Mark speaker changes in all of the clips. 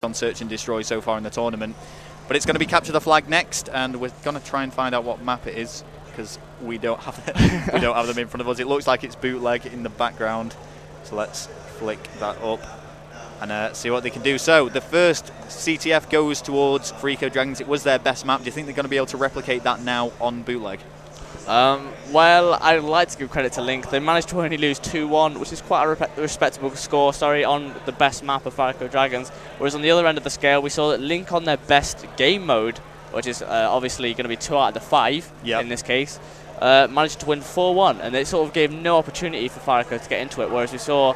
Speaker 1: on Search and Destroy so far in the tournament. But it's going to be Capture the Flag next, and we're going to try and find out what map it is, because we don't have we don't have them in front of us. It looks like it's Bootleg in the background, so let's flick that up and see what they can do. So the first CTF goes towards Fariko Dragons. It was their best map. Do you think they're going to be able to replicate that now on Bootleg?
Speaker 2: Well, I'd like to give credit to Link. They managed to only lose 2-1, which is quite a respectable score, on the best map of Fariko Dragons. Whereas on the other end of the scale, we saw that Link on their best game mode, which is obviously going to be 2 out of the 5 in this case, managed to win 4-1, and it sort of gave no opportunity for Fariko to get into it, whereas we saw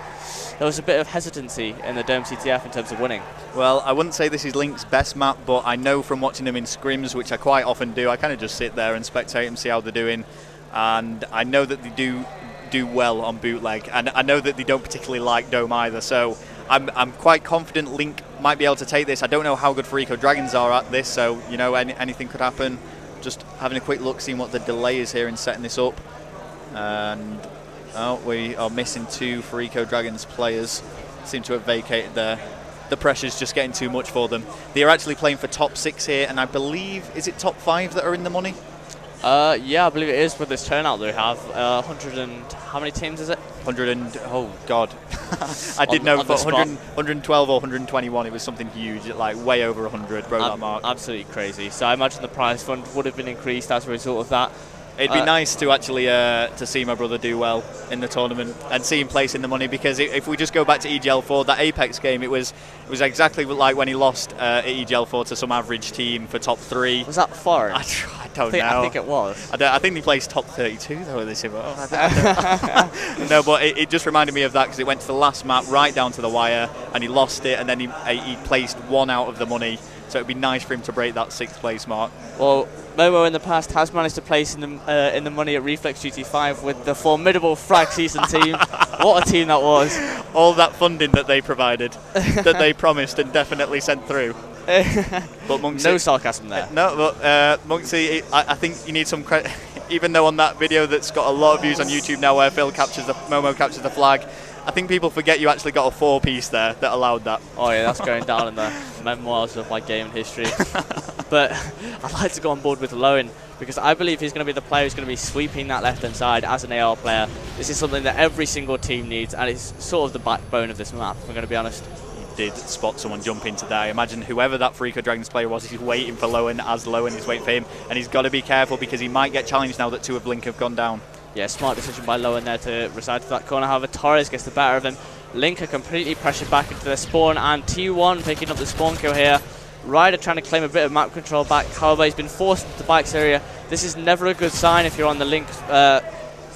Speaker 2: there was a bit of hesitancy in the Dome CTF in terms of winning.
Speaker 1: Well, I wouldn't say this is Link's best map, but I know from watching them in scrims, which I quite often do, I kind of just sit there and spectate them, see how they're doing, and I know that they do well on Bootleg, and I know that they don't particularly like Dome either, so I'm quite confident Link might be able to take this. I don't know how good Fariko Dragons are at this, so you know, anything could happen. Just having a quick look, seeing what the delay is here in setting this up. And we are missing 2 Fariko Dragons players. Seem to have vacated there. The pressure's just getting too much for them. They are actually playing for top 6 here, and I believe, is it top 5 that are in the money?
Speaker 2: Yeah, I believe it is with this turnout they have. 100 and how many teams is it?
Speaker 1: 100 and, oh God. I did know for 112 or 121, it was something huge, like way over 100, broke that mark.
Speaker 2: Absolutely crazy. So I imagine the prize fund would have been increased as a result of that.
Speaker 1: It'd be nice to actually to see my brother do well in the tournament and see him place in the money, because if we just go back to EGL4, that Apex game, it was exactly like when he lost at EGL4 to some average team for top 3.
Speaker 2: Was that foreign?
Speaker 1: I don't know.
Speaker 2: I think it was.
Speaker 1: I think they placed top 32 though this year. No, but it just reminded me of that, because it went to the last map right down to the wire and he lost it, and then he placed 1 out of the money. So it'd be nice for him to break that 6th place mark.
Speaker 2: Well, Momo in the past has managed to place in the money at Reflex GT5 with the formidable Frag Season team. What a team that was!
Speaker 1: All that funding that they provided, that they promised and definitely sent through. But Monksy,
Speaker 2: no sarcasm there.
Speaker 1: No, but Monksy, I think you need some credit. Even though on that video that's got a lot of views on YouTube now, where Momo captures the flag, I think people forget you actually got a 4-piece there that allowed that.
Speaker 2: Oh yeah, that's going down in the memoirs of my gaming history. But I'd like to go on board with Lowen, because I believe he's going to be the player who's going to be sweeping that left-hand side as an AR player. This is something that every single team needs, and it's sort of the backbone of this map, if I'm going to be honest.
Speaker 1: He did spot someone jump into there. Imagine whoever that Fariko Dragons player was, he's waiting for Lowen as Lowen is waiting for him, and he's got to be careful because he might get challenged now that 2 of Link have gone down.
Speaker 2: Yeah, smart decision by Lowen there to reside to that corner. However, Torres gets the better of him. Link are completely pressured back into their spawn, and T1 picking up the spawn kill here. Ryder trying to claim a bit of map control back. However, he's been forced into the bikes area. This is never a good sign if you're on the Link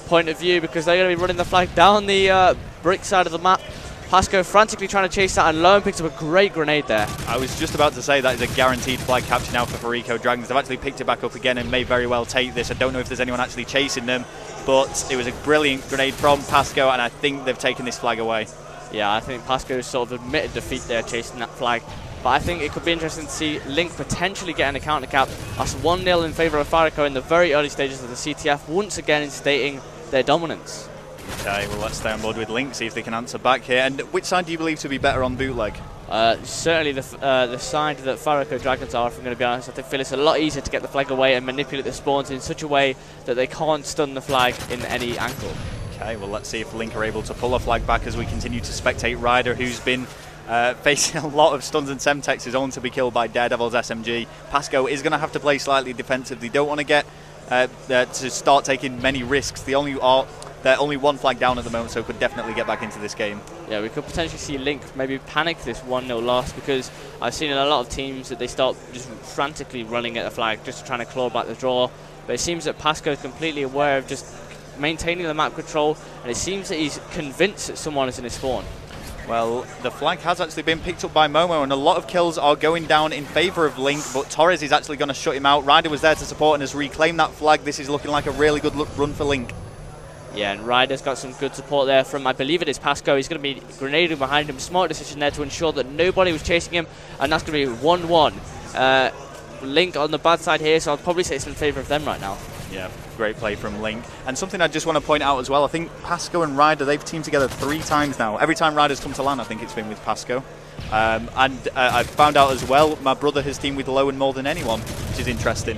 Speaker 2: point of view, because they're going to be running the flag down the brick side of the map. Pasco frantically trying to chase that, and Lowen picks up a great grenade there. I
Speaker 1: was just about to say that is a guaranteed flag capture now for Fariko Dragons. They've actually picked it back up again and may very well take this. I don't know if there's anyone actually chasing them, but it was a brilliant grenade from Pasco, and I think they've taken this flag away.
Speaker 2: Yeah, I think Pasco sort of admitted defeat there chasing that flag. But I think it could be interesting to see Link potentially getting a counter cap. That's 1-0 in favour of Fariko in the very early stages of the CTF, once again instating their dominance.
Speaker 1: Okay, well, let's stay on board with Link, see if they can answer back here. And which side do you believe to be better on Bootleg?
Speaker 2: Certainly the side that Fariko Dragons are, if I'm going to be honest. I feel it's a lot easier to get the flag away and manipulate the spawns in such a way that they can't stun the flag in any angle.
Speaker 1: Okay, well, let's see if Link are able to pull a flag back as we continue to spectate Ryder, who's been facing a lot of stuns and semtexes, only to be killed by Daredevil's SMG. Pasco is going to have to play slightly defensive. They don't want to get to start taking many risks. They're only 1 flag down at the moment, so could definitely get back into this game. Yeah,
Speaker 2: we could potentially see Link maybe panic this 1-0 loss, because I've seen in a lot of teams that they start just frantically running at the flag, just trying to claw back the draw. But it seems that Pasco is completely aware of just maintaining the map control, and it seems that he's convinced that someone is in his spawn.
Speaker 1: Well, the flag has actually been picked up by Momo, and a lot of kills are going down in favour of Link, but Torres is actually going to shut him out. Ryder was there to support and has reclaimed that flag. This is looking like a really good run for Link.
Speaker 2: Yeah, and Ryder's got some good support there from, I believe it is Pasco. He's going to be grenading behind him. Smart decision there to ensure that nobody was chasing him, and that's going to be 1-1. Link on the bad side here, so I'll probably say it's in favour of them right now.
Speaker 1: Yeah, great play from Link. And something I just want to point out as well, I think Pasco and Ryder, they've teamed together 3 times now. Every time Ryder's come to LAN, I think it's been with Pasco. I found out as well, my brother has teamed with Lowen more than anyone, which is interesting.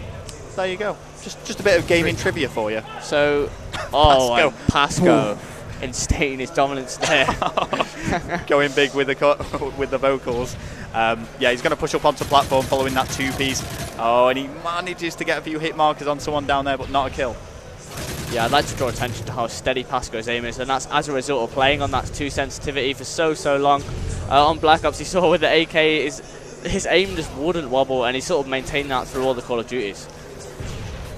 Speaker 1: So there you go. Just a bit of gaming trivia for you.
Speaker 2: So, and Pasco instating his dominance there.
Speaker 1: Going big with the vocals. Yeah, he's going to push up onto platform following that 2-piece. Oh, and he manages to get a few hit markers on someone down there, but not a kill.
Speaker 2: Yeah, I'd like to draw attention to how steady Pasco's aim is, and that's as a result of playing on that 2 sensitivity for so long. On Black Ops, you saw with the AK, his aim just wouldn't wobble, and he sort of maintained that through all the Call of Duties.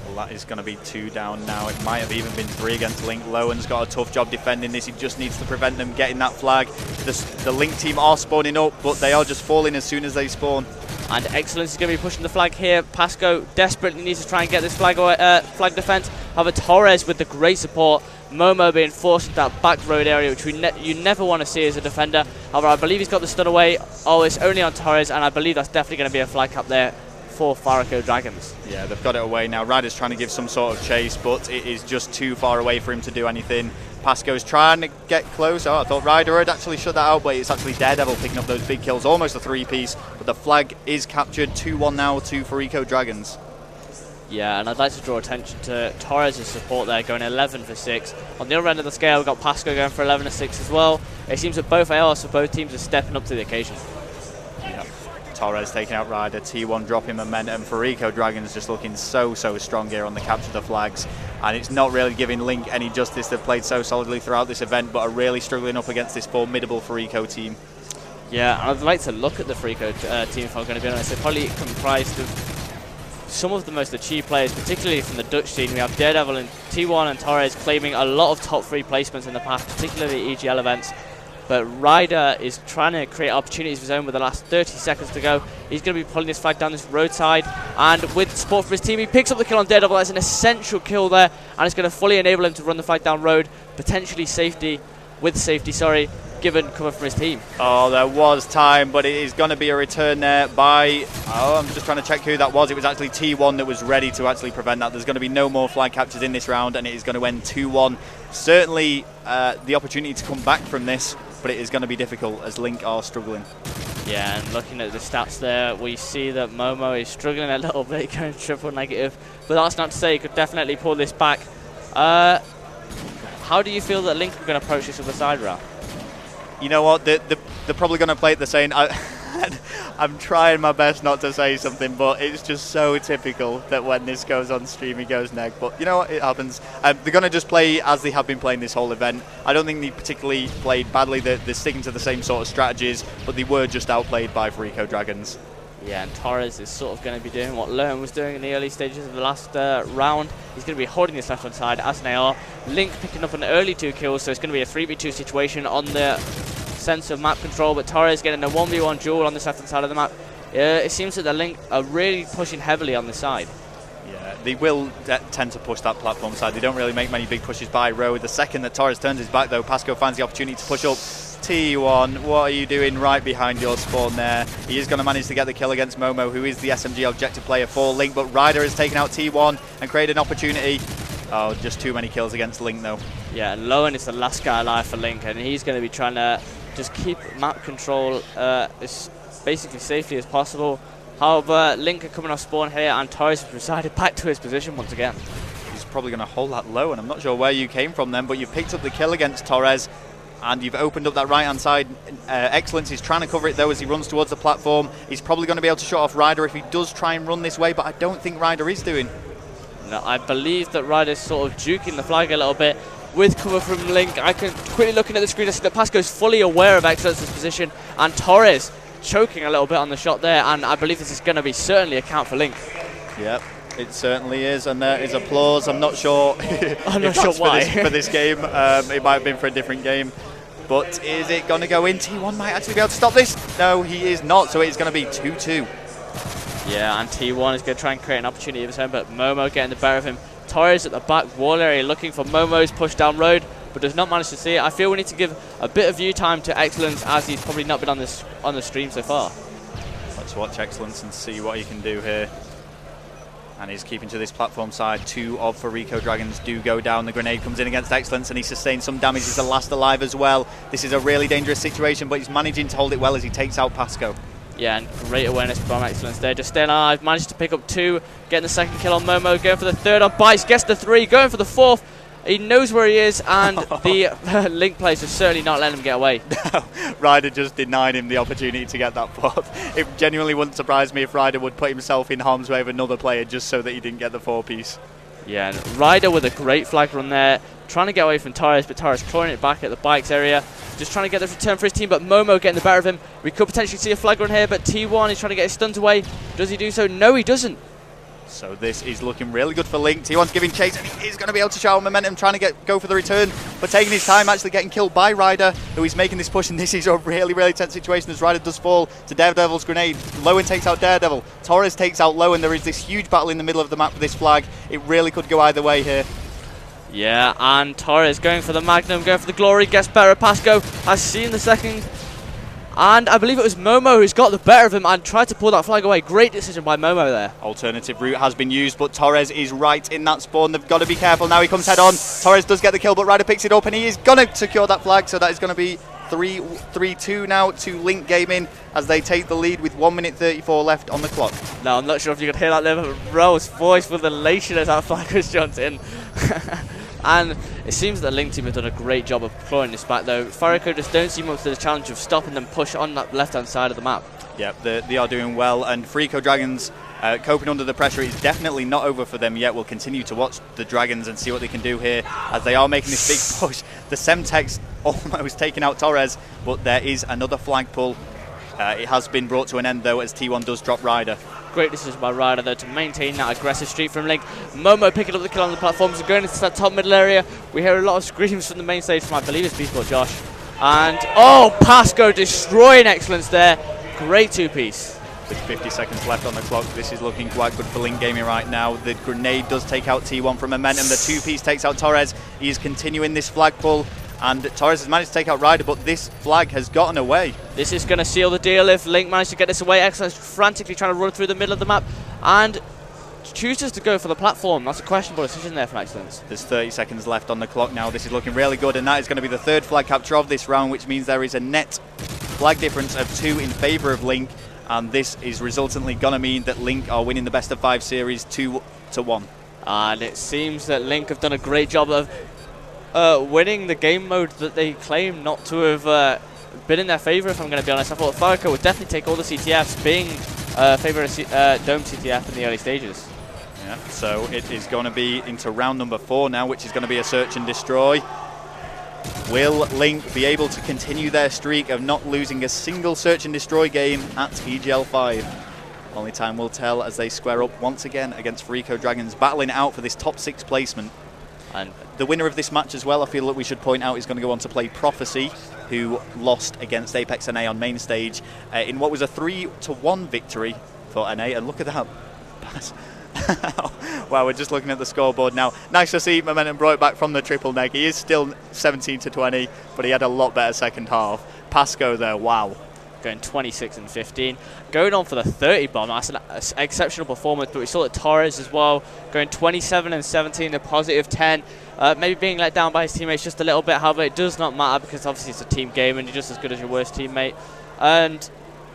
Speaker 1: Well, that is going to be 2 down now. It might have even been 3 against Link. Lowen's got a tough job defending this. He just needs to prevent them getting that flag. The Link team are spawning up, but they are just falling as soon as they spawn.
Speaker 2: And Excellence is going to be pushing the flag here. Pasco desperately needs to try and get this flag defense. However, Torres with the great support. Momo being forced into that back road area, which you never want to see as a defender. However, I believe he's got the stun away. Oh, it's only on Torres, and I believe that's definitely going to be a flag cap there for Fariko Dragons.
Speaker 1: Yeah, they've got it away now. Ryder's trying to give some sort of chase, but it is just too far away for him to do anything. Pasco's trying to get close. Oh, I thought Ryder had actually shut that out, but it's actually Daredevil picking up those big kills. Almost a 3-piece, but the flag is captured. 2-1 now to Fariko Dragons.
Speaker 2: Yeah, and I'd like to draw attention to Torres' support there, going 11 for 6. On the other end of the scale, we've got Pasco going for 11 for 6 as well. It seems that both ARs for both teams are stepping up to the occasion.
Speaker 1: Yeah. Torres taking out Ryder, T1 dropping momentum. Fariko Dragons just looking so strong here on the capture of the flags. And it's not really giving Link any justice. They've played so solidly throughout this event, but are really struggling up against this formidable Fariko team. Yeah,
Speaker 2: I'd like to look at the Fariko team, if I'm going to be honest. They're probably comprised of some of the most achieved players, particularly from the Dutch scene. We have Daredevil and T1 and Torres claiming a lot of top 3 placements in the past, particularly EGL events. But Ryder is trying to create opportunities of his own with the last 30 seconds to go. He's going to be pulling this flag down this roadside, and with support from his team, he picks up the kill on Daredevil. That's an essential kill there, and it's going to fully enable him to run the flag down road, potentially given cover from his team.
Speaker 1: Oh, there was time, but it is going to be a return there by... Oh, I'm just trying to check who that was. It was actually T1 that was ready to actually prevent that. There's going to be no more flag captures in this round, and it is going to end 2-1. Certainly the opportunity to come back from this, but it is going to be difficult as Link are struggling.
Speaker 2: Yeah, and looking at the stats there, we see that Momo is struggling a little bit, going triple negative, but that's not to say he could definitely pull this back. How do you feel that Link are going to approach this with the side route?
Speaker 1: You know what, they're probably going to play it the same. I'm trying my best not to say something, but it's just so typical that when this goes on stream, he goes neg. But you know what, it happens. They're going to just play as they have been playing this whole event. I don't think they particularly played badly. They're sticking to the same sort of strategies, but they were just outplayed by Fariko Dragons.
Speaker 2: Yeah, and Torres is sort of going to be doing what Lowen was doing in the early stages of the last round. He's going to be holding this left-hand side as an AR. Link picking up an early 2 kills, so it's going to be a 3v2 situation on the sense of map control, but Torres getting a 1v1 duel on this left-hand side of the map. It seems that the Link are really pushing heavily on the side.
Speaker 1: Yeah, they will tend to push that platform side. They don't really make many big pushes by road. The second that Torres turns his back, though, Pasco finds the opportunity to push up. T1, what are you doing right behind your spawn there? He is going to manage to get the kill against Momo, who is the SMG objective player for Link, but Ryder has taken out T1 and created an opportunity. Oh, just too many kills against Link, though. Yeah,
Speaker 2: and Lowen is the last guy alive for Link, and he's going to be trying to just keep map control as basically safely as possible. However, Link are coming off spawn here, and Torres has resided back to his position once again.
Speaker 1: He's probably going to hold that low, and I'm not sure where you came from then, but you've picked up the kill against Torres, and you've opened up that right-hand side. Excellence, he's trying to cover it, though, as he runs towards the platform. He's probably going to be able to shut off Ryder if he does try and run this way, but I don't think Ryder is doing.
Speaker 2: No, I believe that Ryder's sort of juking the flag a little bit with cover from Link. I can quickly looking at the screen, I see that Pasco's fully aware of Excellence's position, and Torres choking a little bit on the shot there, and I believe this is going to be certainly a count for Link.
Speaker 1: Yep, it certainly is, and there is applause. I'm not sure.
Speaker 2: I'm not sure why
Speaker 1: for this game. It might have been for a different game. But is it going to go in? T1 might actually be able to stop this. No, he is not, so it's going to be 2-2.
Speaker 2: Yeah, and T1 is going to try and create an opportunity of his own, but Momo getting the better of him. Torres at the back wall area looking for Momo's push down road, but does not manage to see it. I feel we need to give a bit of view time to Excellence, as he's probably not been on the stream so far.
Speaker 1: Let's watch Excellence and see what he can do here. And he's keeping to this platform side. 2 of Fariko Dragons do go down. The grenade comes in against Excellence and he sustains some damage. He's the last alive as well. This is a really dangerous situation, but he's managing to hold it well as he takes out Pasco.
Speaker 2: Yeah, and great awareness from Excellence there. Just staying alive, managed to pick up 2, getting the 2nd kill on Momo, going for the 3rd on Bites, gets the 3, going for the 4th. He knows where he is, and the Link players are certainly not letting him get away.
Speaker 1: No, Ryder just denied him the opportunity to get that 4th. It genuinely wouldn't surprise me if Ryder would put himself in harm's way of another player just so that he didn't get the 4-piece.
Speaker 2: Yeah, and Ryder with a great flag run there, trying to get away from Torres, but Torres clawing it back at the bikes area, just trying to get the return for his team, but Momo getting the better of him. We could potentially see a flag run here, but T1 is trying to get his stuns away. Does he do so? No, he doesn't.
Speaker 1: So this is looking really good for Link. T1's giving chase and he is going to be able to shower momentum, trying to go for the return, but taking his time, actually getting killed by Ryder, who is making this push, and this is a really, really tense situation as Ryder does fall to Daredevil's grenade. Lowen takes out Daredevil, Torres takes out Lowen. There is this huge battle in the middle of the map for this flag. It really could go either way here.
Speaker 2: Yeah, and Torres going for the Magnum, going for the Glory, gets better. Pasco has seen the 2nd. And I believe it was Momo who's got the better of him and tried to pull that flag away. Great decision by Momo there.
Speaker 1: Alternative route has been used, but Torres is right in that spawn. They've got to be careful. Now he comes head on. Torres does get the kill, but Ryder picks it up and he is going to secure that flag. So that is going to be 3-2 now to Link Gaming as they take the lead with 1 minute 34 left on the clock.
Speaker 2: Now, I'm not sure if you could hear that level of Rowe's voice with elation as that flag was jumped in. And it seems that the Link team have done a great job of clawing this back, though. Fariko just don't seem up to the challenge of stopping them push on that left-hand side of the map.
Speaker 1: Yeah, they are doing well, and Fariko Dragons coping under the pressure is definitely not over for them yet. We'll continue to watch the Dragons and see what they can do here as they are making this big push. The Semtex almost taking out Torres, but there is another flag pull. It has been brought to an end, though, as T1 does drop Ryder. Great
Speaker 2: decision by Ryder, though, to maintain that aggressive streak from Link. Momo picking up the kill on the platforms and going into that top middle area. We hear a lot of screams from the main stage from, I believe it's Esports Josh. And, oh, Pasco destroying Excellence there. Great 2-piece.
Speaker 1: With 50 seconds left on the clock, this is looking quite good for Link Gaming right now. The grenade does take out T1 from momentum. The 2-piece takes out Torres. He is continuing this flag pull. And Torres has managed to take out Ryder, but this flag has gotten away.
Speaker 2: This is going to seal the deal if Link managed to get this away. Excellence frantically trying to run through the middle of the map and chooses to go for the platform. That's a questionable decision there from Excellence.
Speaker 1: There's 30 seconds left on the clock now. This is looking really good, and that is going to be the 3rd flag capture of this round, which means there is a net flag difference of 2 in favour of Link. And this is resultantly going to mean that Link are winning the best of 5 series 2-1.
Speaker 2: And it seems that Link have done a great job of winning the game mode that they claim not to have been in their favour, if I'm going to be honest. I thought Fariko would definitely take all the CTFs, being favour of Dome CTF in the early stages.
Speaker 1: Yeah, so it is going to be into round number 4 now, which is going to be a search and destroy. Will Link be able to continue their streak of not losing a single search and destroy game at EGL5? Only time will tell as they square up once again against Fariko Dragons, battling it out for this top 6 placement. And the winner of this match as well, I feel that we should point out, is going to go on to play Prophecy, who lost against Apex NA on main stage in what was a 3-1 victory for NA. And look at that. Wow, we're just looking at the scoreboard now. Nice to see Momentum brought it back from the triple neg. He is still 17-20, but he had a lot better second half. Pasco there, wow.
Speaker 2: Going 26 and 15, going on for the 30 bomb. That's an exceptional performance, but we saw that Torres as well going 27 and 17, a positive 10. Maybe being let down by his teammates just a little bit. However, it does not matter because obviously it's a team game and you're just as good as your worst teammate. And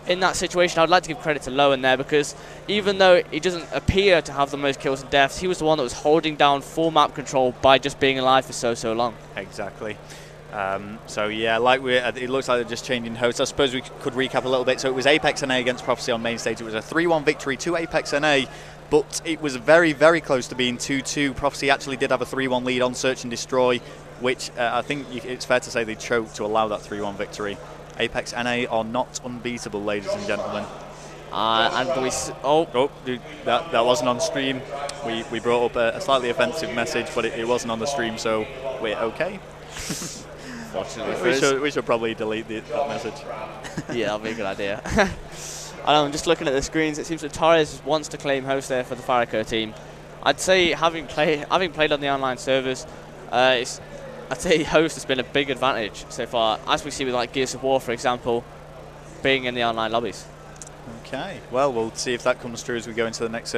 Speaker 2: in that situation, I'd like to give credit to Lowen there, because even though he doesn't appear to have the most kills and deaths, he was the one that was holding down full map control by just being alive for so long.
Speaker 1: Exactly. So yeah, like it looks like they're just changing hosts. I suppose we could recap a little bit. So it was Apex NA against Prophecy on main stage. It was a 3-1 victory to Apex NA, but it was very, very close to being 2-2. Prophecy actually did have a 3-1 lead on Search and Destroy, which I think it's fair to say they choked to allow that 3-1 victory. Apex NA are not unbeatable, ladies and gentlemen.
Speaker 2: And
Speaker 1: that wasn't on stream. We brought up a slightly offensive message, but it wasn't on the stream, so we're okay. We should probably delete that message.
Speaker 2: Yeah, that'll be a good idea. I'm just looking at the screens. It seems that Torres wants to claim host there for the Fariko team. I'd say having played on the online servers, I'd say host has been a big advantage so far, as we see with like Gears of War, for example, being in the online lobbies.
Speaker 1: Okay, well, we'll see if that comes true as we go into the next